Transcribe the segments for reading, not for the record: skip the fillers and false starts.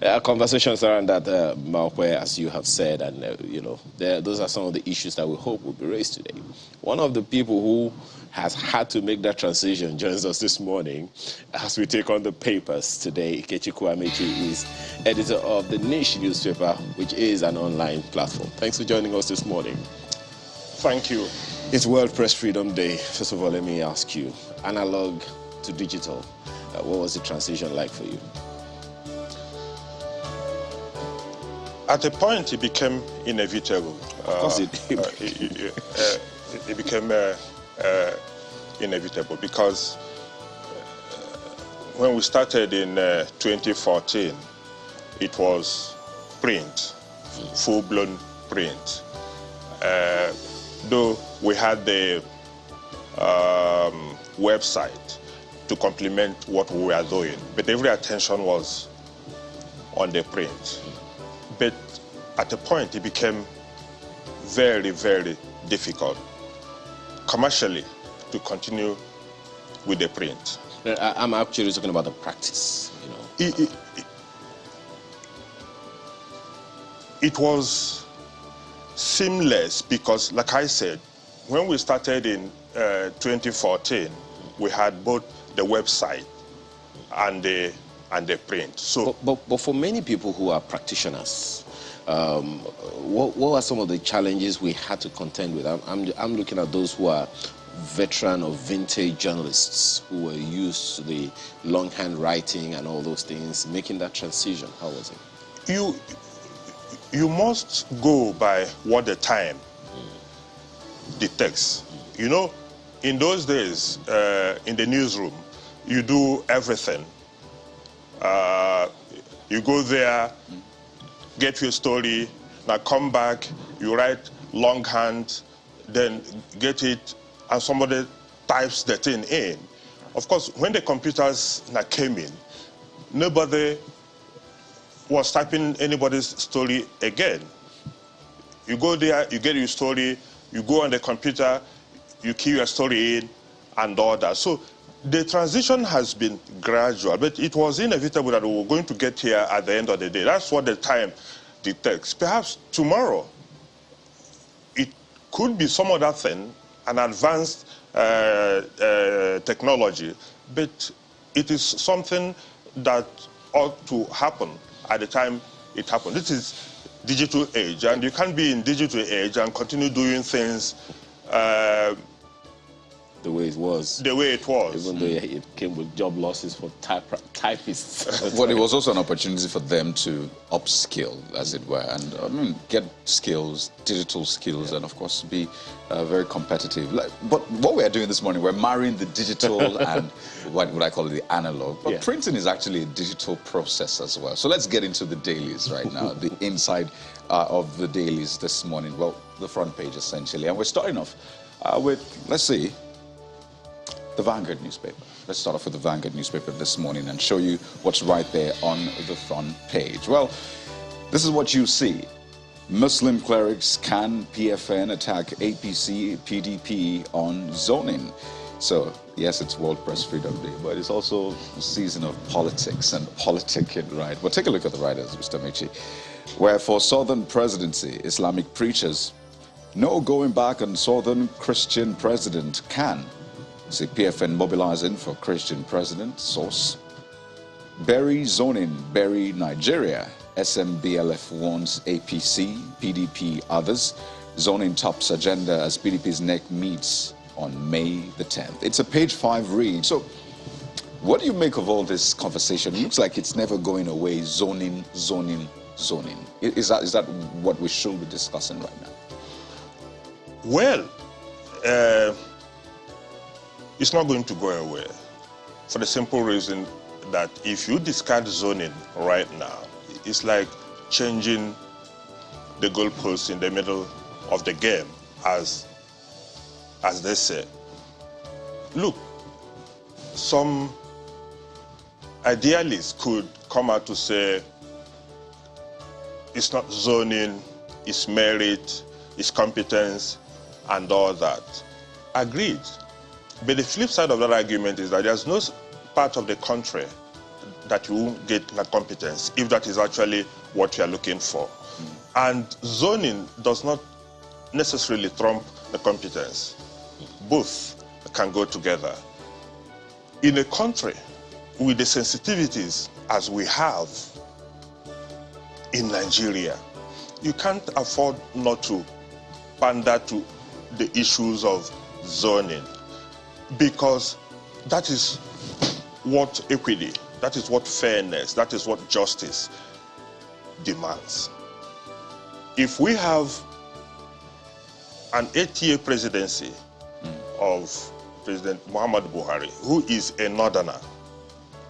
Conversations around that, malware, as you have said, and those are some of the issues that we hope will be raised today. One of the people who has had to make that transition joins us this morning as we take on the papers today. Ikechukwu Amechi is editor of the Niche newspaper, which is an online platform. Thanks for joining us this morning. Thank you. It's World Press Freedom Day. First of all, let me ask you, analog to digital, what was the transition like for you? At a point, it became inevitable. Of course it became inevitable because when we started in 2014, it was print, full-blown print. Though we had the website to complement what we were doing, but every attention was on the print. But at a point, it became very, very difficult commercially to continue with the print. I'm actually talking about the practice, you know. It was seamless because, like I said, when we started in 2014, we had both the website and the print. So, but for many people who are practitioners, what are some of the challenges we had to contend with? I'm looking at those who are veteran or vintage journalists who were used to the longhand writing and all those things, making that transition. How was it? You must go by what the time dictates. You know, in those days, in the newsroom, you do everything. You go there, get your story, now come back, you write longhand, then get it, and somebody types the thing in. Of course, when the computers came in, nobody was typing anybody's story again. You go there, you get your story, you go on the computer, you key your story in, and all that. So the transition has been gradual, but it was inevitable that we were going to get here at the end of the day. That's what the time dictates. Perhaps tomorrow, it could be some other thing, an advanced technology, but it is something that ought to happen at the time it happened. This is digital age, and you can't be in digital age and continue doing things the way it was. The way it was. Even though it came with job losses for typists. But it was also an opportunity for them to upskill, as it were, and get skills, digital skills, and of course be very competitive. But what we are doing this morning, we're marrying the digital and what would I call it, the analog. But printing is actually a digital process as well. So let's get into the dailies right now, the inside of the dailies this morning. Well, the front page essentially. And we're starting off with, let's see, the Vanguard newspaper. Let's start off with the Vanguard newspaper this morning and show you what's right there on the front page. Well, this is what you see. Muslim clerics can PFN attack APC, PDP on zoning. So, yes, it's World Press Freedom Day, but it's also a season of politics and politicking, right? Well, take a look at the writers, Mr. Michi. Where for Southern presidency, Islamic preachers, no going back on Southern Christian president can. See PFN mobilizing for Christian president, source. Bury zoning, bury Nigeria. SMBLF wants APC, PDP others. Zoning tops agenda as PDP's neck meets on May the 10th. It's a page 5 read. So what do you make of all this conversation? It looks like it's never going away. Zoning, zoning, zoning. Is that what we should be discussing right now? Well, it's not going to go away for the simple reason that if you discard zoning right now, it's like changing the goalposts in the middle of the game, as they say. Look, some idealists could come out to say it's not zoning, it's merit, it's competence, and all that. Agreed. But the flip side of that argument is that there's no part of the country that you won't get the competence, if that is actually what you are looking for. And zoning does not necessarily trump the competence. Both can go together. In a country with the sensitivities as we have in Nigeria, you can't afford not to pander to the issues of zoning, because that is what equity, that is what fairness, that is what justice demands. If we have an 8-year presidency of President Muhammadu Buhari, who is a northerner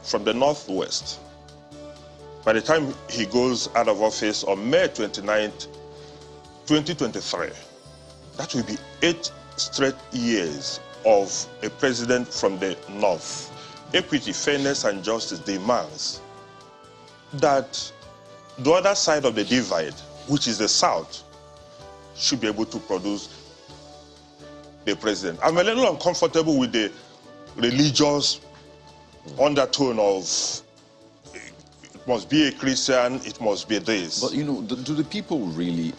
from the northwest, by the time he goes out of office on May 29th, 2023, that will be 8 straight years of a president from the north. Equity, fairness, and justice demands that the other side of the divide, which is the south, should be able to produce the president. I'm a little uncomfortable with the religious undertone of it must be a Christian, it must be this. But, you know, do the people really,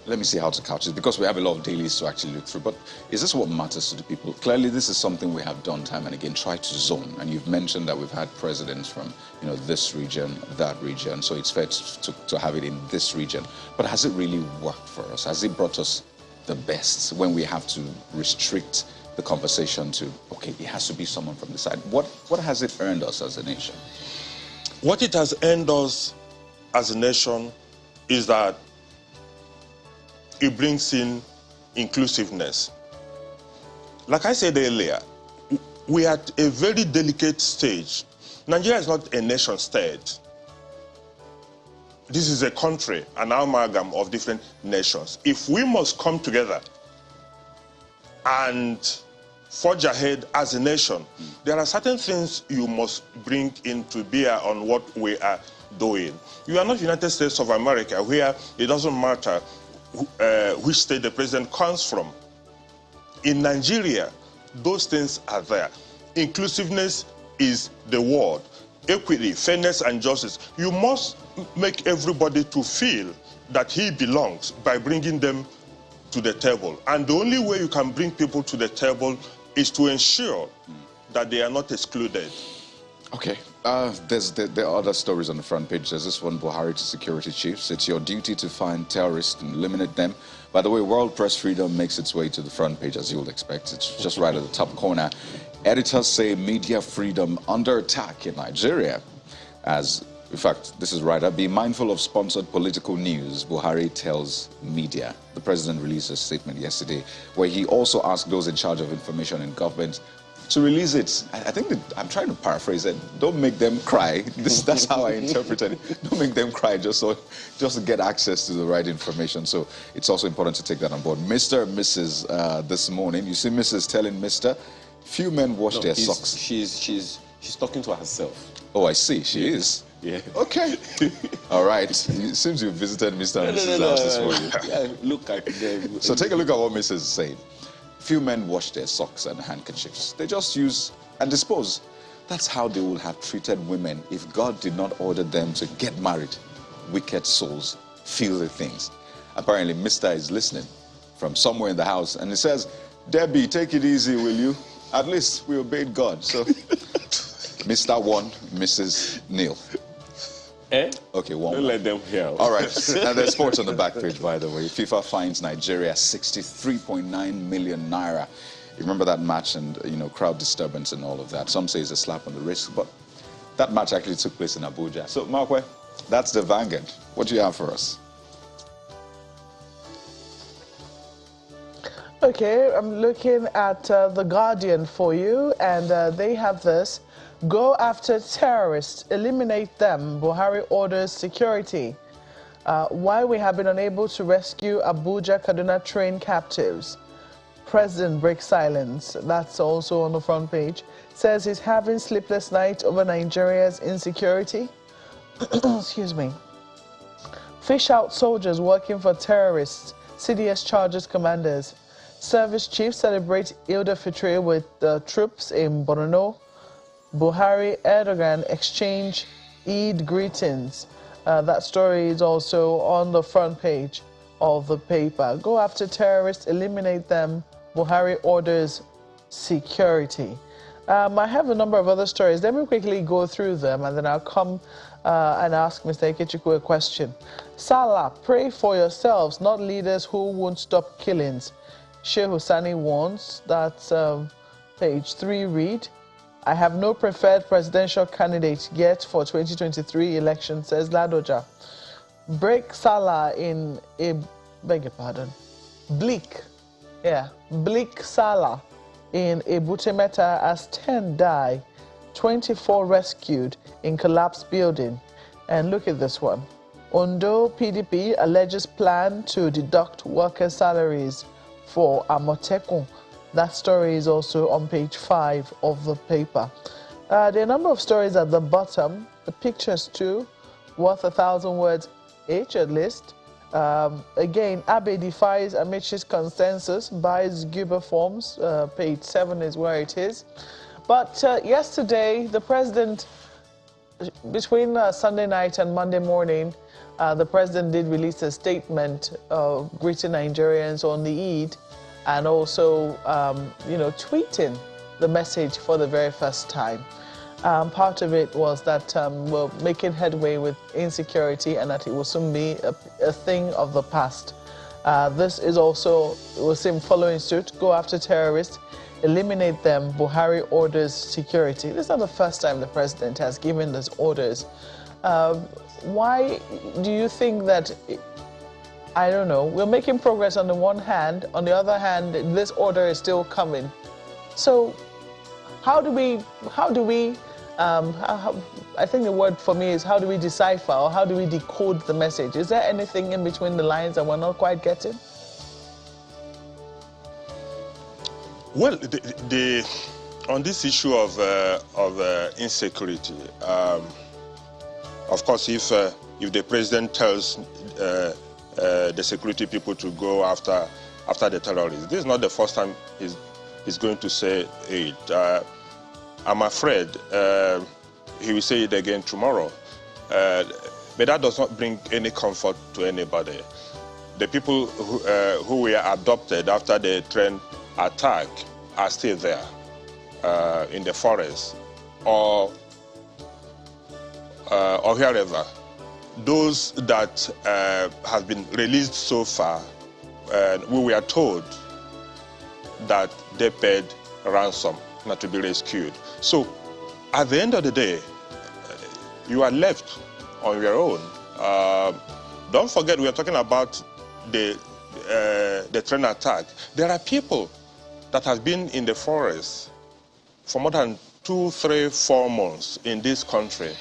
let me see how to couch it, because we have a lot of dailies to actually look through, but is this what matters to the people? Clearly, this is something we have done time and again, try to zone. And you've mentioned that we've had presidents from, you know, this region, that region, so it's fair to have it in this region. But has it really worked for us? Has it brought us the best when we have to restrict the conversation to, okay, it has to be someone from the side? What has it earned us as a nation? What it has earned us as a nation is that it brings in inclusiveness. Like I said earlier, we are at a very delicate stage. Nigeria is not a nation state. This is a country, an amalgam of different nations. If we must come together and forge ahead as a nation, there are certain things you must bring into bear on what we are doing. You are not United States of America, where it doesn't matter which state the president comes from. In Nigeria, those things are there. Inclusiveness is the word. Equity, fairness, and justice. You must make everybody to feel that he belongs by bringing them to the table. And the only way you can bring people to the table is to ensure that they are not excluded. Okay, there are other stories on the front page. There's this one, Buhari to security chiefs. It's your duty to find terrorists and eliminate them. By the way, World Press Freedom makes its way to the front page, as you would expect. It's just right at the top corner. Editors say media freedom under attack in Nigeria. As, in fact, this is right. Be mindful of sponsored political news, Buhari tells media. The president released a statement yesterday where he also asked those in charge of information in government to release it. I think that, I'm trying to paraphrase it. Don't make them cry. That's how I interpreted it. Don't make them cry just to get access to the right information. So it's also important to take that on board. Mr. and Mrs. This morning, you see Mrs. telling Mr. Few men wash their socks. She's talking to herself. Oh, I see. She is. Yeah. Okay. All right. It seems you visited Mr. and Mrs. house this morning. Yeah, look at them. So take a look at what Mrs. is saying. Few men wash their socks and handkerchiefs. They just use and dispose. That's how they would have treated women if God did not order them to get married. Wicked souls, filthy things. Apparently, Mr. is listening from somewhere in the house, and he says, Debbie, take it easy, will you? At least we obeyed God. So, Mr. 1, Mrs. Neil. Eh? Okay, one. Don't let them hear. All right. And there's sports on the back page, by the way. FIFA fines Nigeria 63.9 million naira. You remember that match and, you know, crowd disturbance and all of that. Some say it's a slap on the wrist, but that match actually took place in Abuja. So, Markwe, that's the Vanguard. What do you have for us? Okay, I'm looking at The Guardian for you, and they have this. Go after terrorists, eliminate them. Buhari orders security. Why we have been unable to rescue Abuja Kaduna train captives. President breaks silence. That's also on the front page. Says he's having sleepless nights over Nigeria's insecurity. Excuse me. Fish out soldiers working for terrorists. CDS charges commanders. Service chiefs celebrate Eid al-Fitr with the troops in Borno. Buhari, Erdogan exchange Eid greetings. That story is also on the front page of the paper. Go after terrorists, eliminate them. Buhari orders security. I have a number of other stories. Let me quickly go through them, and then I'll come and ask Mr. Ikechukwu a question. Salah, pray for yourselves, not leaders who won't stop killings. Sheikh Husani warns. That's page 3 read. I have no preferred presidential candidate yet for 2023 election, says Ladoja. Break Salah in a, beg your pardon, Blick. Yeah, Blick Salah in Ebutemeta as 10 die, 24 rescued in collapsed building. And look at this one. Ondo PDP alleges plan to deduct workers' salaries for Amotekun. That story is also on page 5 of the paper. There are a number of stories at the bottom. The pictures too, worth 1,000 words each at least. Again, Abe defies Amich's consensus, buys Guber forms. Page 7 is where it is. But yesterday, the president, between Sunday night and Monday morning, the president did release a statement greeting Nigerians on the Eid, and also, tweeting the message for the very first time. Part of it was that we're making headway with insecurity and that it will soon be a thing of the past. This is also, we'll see him following suit, go after terrorists, eliminate them, Buhari orders security. This is not the first time the president has given those orders. Why do you think that, I don't know, we're making progress on the one hand, on the other hand, this order is still coming. So how do we I think the word for me is how do we decipher or how do we decode the message? Is there anything in between the lines that we're not quite getting? Well, on this issue of insecurity, of course, if the president tells the security people to go after the terrorists, this is not the first time he's going to say it. I'm afraid he will say it again tomorrow. But that does not bring any comfort to anybody. The people who were adopted after the train attack are still there in the forest or wherever. Those that have been released so far, we were told that they paid ransom not to be rescued. So at the end of the day, you are left on your own. Don't forget, we are talking about the train attack. There are people that have been in the forest for more than 2, 3, 4 months in this country,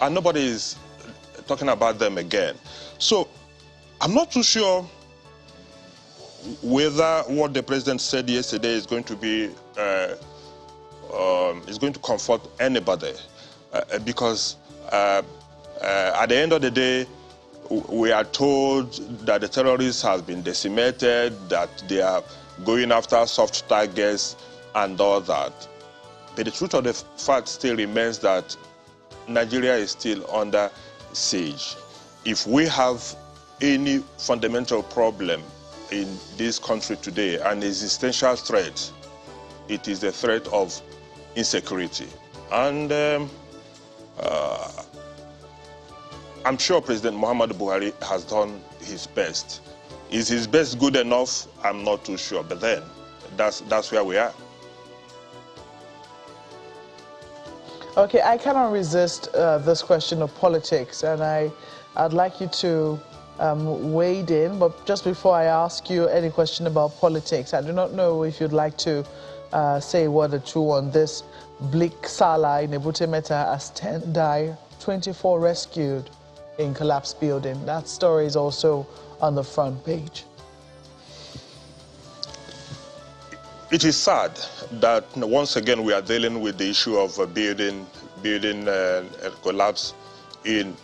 and nobody is talking about them again. So I'm not too sure whether what the president said yesterday is going to be is going to comfort anybody, because at the end of the day, we are told that the terrorists have been decimated, that they are going after soft targets and all that. But the truth of the fact still remains that Nigeria is still under siege. If we have any fundamental problem in this country today, an existential threat, it is the threat of insecurity. And I'm sure President Muhammadu Buhari has done his best. Is his best good enough? I'm not too sure, but then that's where we are. Okay, I cannot resist this question of politics, and I'd like you to wade in, but just before I ask you any question about politics, I do not know if you'd like to say a word or two on this Blick Salah in Ebutemeta as 10 die, 24 rescued in collapsed building. That story is also on the front page. It is sad that once again we are dealing with the issue of building collapse in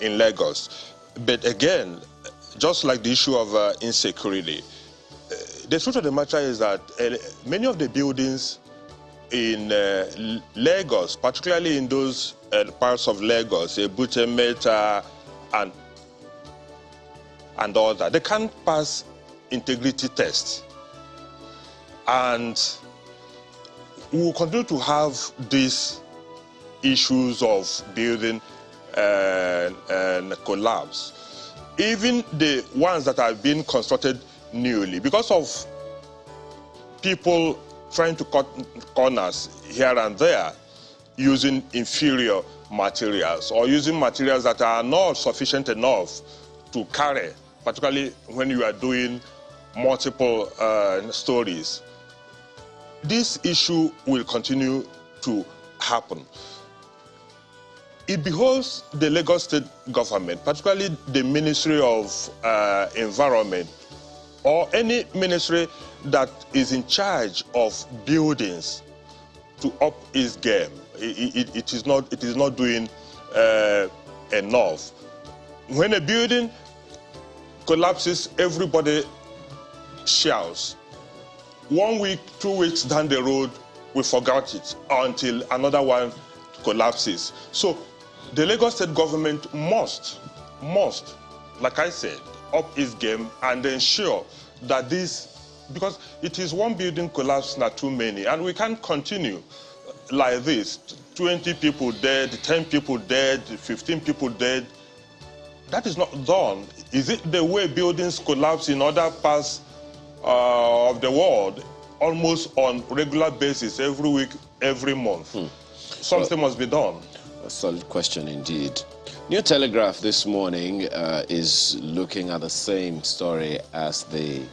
Lagos. But again, just like the issue of insecurity, the truth of the matter is that many of the buildings in Lagos, particularly in those parts of Lagos, Ebute Meta and all that, they can't pass integrity tests. And we will continue to have these issues of building and collapse. Even the ones that are being constructed newly, because of people trying to cut corners here and there, using inferior materials or using materials that are not sufficient enough to carry, particularly when you are doing multiple stories. This issue will continue to happen. It behoves the Lagos State government, particularly the Ministry of Environment, or any ministry that is in charge of buildings, to up its game. It is not doing enough. When a building collapses, everybody shouts. 1 week, 2 weeks down the road, we forgot it until another one collapses. So the Lagos State government must, like I said, up its game and ensure that this, because it is one building collapse, not too many, and we can't continue like this. 20 people dead, 10 people dead, 15 people dead. That is not done. Is it the way buildings collapse in other parts of the world, almost on regular basis, every week, every month? Something must be done. A solid question indeed. New Telegraph this morning is looking at the same story as the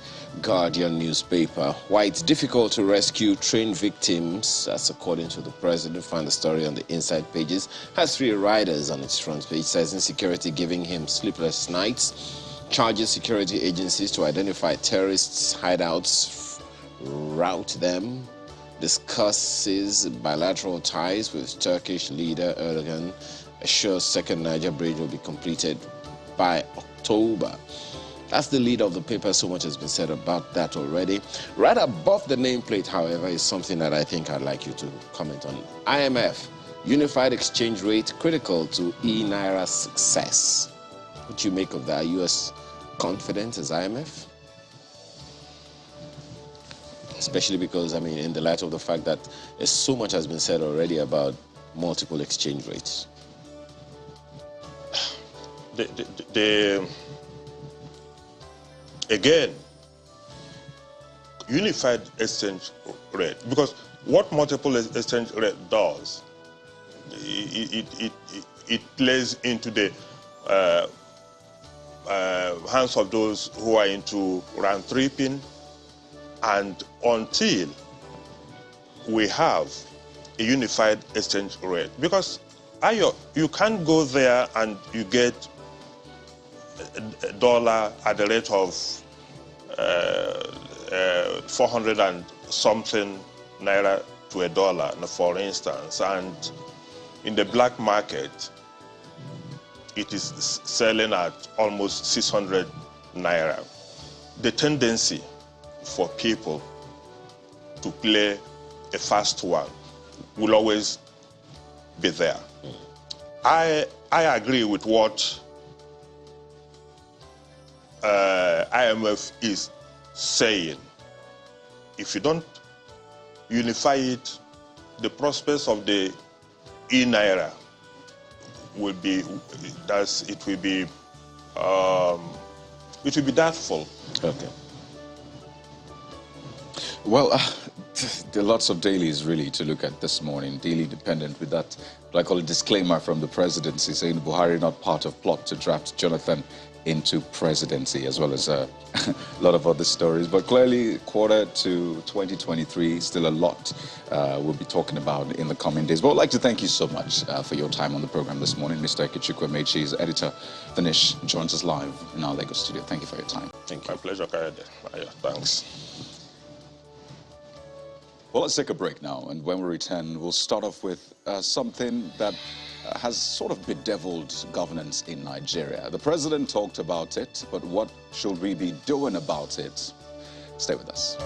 Guardian newspaper. Why it's difficult to rescue train victims, that's according to the president. Find the story on the inside pages. Has 3 riders on its front page. Says insecurity giving him sleepless nights. Charges security agencies to identify terrorists' hideouts, route them. Discusses bilateral ties with Turkish leader Erdogan. Assures second Niger bridge will be completed by October. That's the lead of the paper. So much has been said about that already. Right above the nameplate, however, is something that I think I'd like you to comment on. IMF, unified exchange rate critical to e-Naira's success. What do you make of that? Are you as confident as IMF? Especially because, I mean, in the light of the fact that so much has been said already about multiple exchange rates. Again, unified exchange rate, because what multiple exchange rate does, it plays into the hands of those who are into round tripping, and until we have a unified exchange rate, because you can't go there and you get a dollar at the rate of 400 and something naira to a dollar, for instance, and in the black market it is selling at almost 600 naira. The tendency for people to play a fast one will always be there. I agree with what IMF is saying. If you don't unify it, the prospects of the e-Naira will be doubtful. Okay. Well, there are lots of dailies really to look at this morning. Daily Dependent with that, what I call a disclaimer from the presidency saying Buhari not part of plot to draft Jonathan into presidency, as well as a lot of other stories. But clearly, quarter to 2023, still a lot we'll be talking about in the coming days. But I'd like to thank you so much for your time on the program this morning. Mr. Ikechukwu Emechi's editor, Danish, joins us live in our Lagos studio. Thank you for your time. Thank you. My pleasure, Kayode. Thanks. Well, let's take a break now, and when we return, we'll start off with something that has sort of bedeviled governance in Nigeria. The president talked about it, but what should we be doing about it? Stay with us.